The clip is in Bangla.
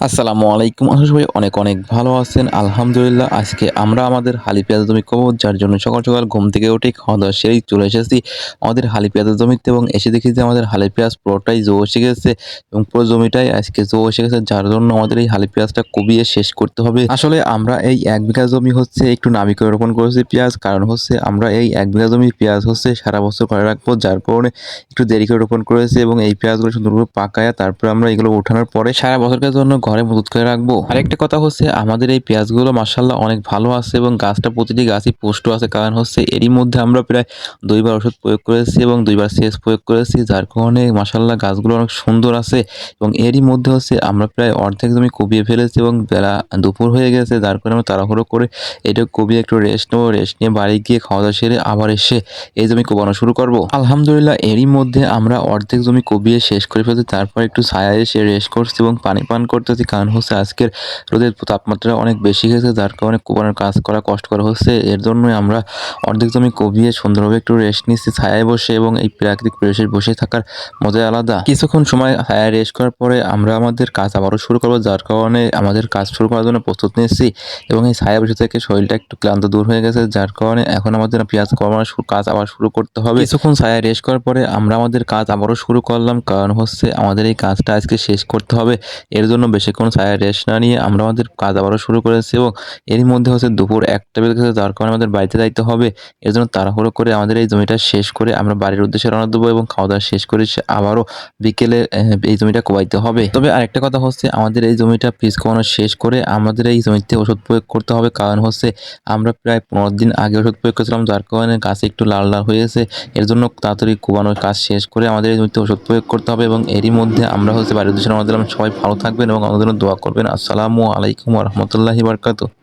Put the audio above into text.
আসসালামু আলাইকুম। আশা করি সবাই অনেক, অনেক ভালো আছেন। আলহামদুলিল্লাহ আজকে আমরা আমাদের হালি পেঁয়াজের জমি করব, যার জন্য সকাল, সকাল ঘুম থেকে উঠে খাওয়া-দাওয়া সেরেই চলে এসেছি আমাদের হালি পেঁয়াজের জমিতে এবং এসে দেখি যে আমাদের হালি পেঁয়াজ পুরোটাই এসে গেছে এবং পুরো জমিটাই আজকে এসে গেছে, যার জন্য আমাদের এই হালি পেঁয়াজটা কুবিয়ে শেষ করতে হবে। আসলে আমরা এই ১ বিঘা জমি একটু নামি করে রোপণ করেছি পেঁয়াজ। কারণ আমরা এই ১ বিঘা জমির পেঁয়াজ সারা বছর ঘরে রাখবো, যার কারণে একটু দেরি করে রোপণ করেছি এবং এই পেঁয়াজগুলো সুন্দরভাবে পাকায়া তারপরে আমরা এগুলো উঠানোর পরে সারা বছরের জন্য ঘরে মজুত করে রাখবো। আরেকটা কথা আমাদের এই পেঁয়াজগুলো মাশাআল্লাহ অনেক ভালো আছে এবং গাছটা প্রতিটি গাছই পুষ্ট আছে। কারণ এরই মধ্যে আমরা প্রায় ২ বার ওষুধ প্রয়োগ করেছি এবং ২ বার সেচ প্রয়োগ করেছি, যার কারণে মাশাআল্লাহ গাছগুলো অনেক সুন্দর আছে এবং এরই মধ্যে আমরা প্রায় অর্ধেক জমি কুপিয়ে ফেলেছি এবং বেলা দুপুর হয়ে গেছে, যার কারণে আমরা তাড়াহুড়ো করে এটা কুপিয়ে একটু রেস্ট নেবো। রেস্ট নিয়ে বাড়ি গিয়ে খাওয়া-দাওয়া সেরে আবার এসে এই জমি কোপানো শুরু করব। আলহামদুলিল্লাহ এরই মধ্যে আমরা অর্ধেক জমি কুপিয়ে শেষ করে ফেলছি। তারপর একটু ছায়ায় এসে রেস্ট করছি এবং পানি পান করতেছি। কারণ আজকের রোদের তাপমাত্রা অনেক বেশি গেছে, যার কারণে কোপানোর কাজ করা কষ্টকর হচ্ছে। এর জন্যই আমরা অর্ধেক জমি কুপিয়ে সুন্দরভাবে একটু রেস্ট নিচ্ছি ছায়ায় বসে এবং এই প্রাকৃতিক পরিবেশে বসে থাকার মজাই আলাদা। কিছুক্ষণ সময় ছায়ায় রেস্ট করার পরে আমরা আমাদের কাজ আবারও শুরু করব, যার কারণে আমাদের কাজ শুরু করার জন্য প্রস্তুত নিচ্ছি এবং এই ছায়া বসে থেকে শরীরটা একটু ক্লান্ত দূর হয়ে গেছে, যার কারণে এখন আমাদের পেঁয়াজ কমানোর কাজ আবার শুরু করতে হবে। কিছুক্ষণ ছায়ায় রেস্ট করার পরে আমরা আমাদের কাজ আবারও শুরু করলাম, কারণ আমাদের এই কাজটা আজকে শেষ করতে হবে। এর জন্য বেশিক্ষণ ছায়ায় রেস্ট না নিয়ে আমরা আমাদের কাজ আবারও শুরু করেছি এবং এরই মধ্যে দুপুর ১টা বেজে গেছে, যার কারণে আমাদের বাড়িতে যাইতে হবে। এর জন্য তাড়াহুড়ো করে আমাদের এই জমিটা শেষ করে আমরা বাড়ির উদ্দেশ্যে রওনা দেবো এবং খাওয়া-দাওয়া শেষ করে আবারও বিকেলে এই জমিটা কোবাইতে হবে। তবে আরেকটা কথা আমাদের এই জমিটা পিচ কোবানো শেষ করে আমাদের এই জমিতে ওষুধ প্রয়োগ করতে হবে। কারণ আমরা প্রায় ১৫ দিন আগে ওষুধ প্রয়োগ করেছিলাম, যার কারণে গাছে একটু লাল, লাল হয়েছে। এর জন্য তাড়াতাড়ি কোবানোর কাজ শেষ করে আমাদের এই জমিতে ওষুধ প্রয়োগ করতে হবে এবং এরই মধ্যে আমরা বাড়ির উদ্দেশ্যে রওনা দিলাম। সবাই ভালো থাকবেন এবং আমাদের জন্য দোয়া করবেন। আসসালামু আলাইকুম ওয়া রাহমাতুল্লাহি ওয়া বারাকাতুহু।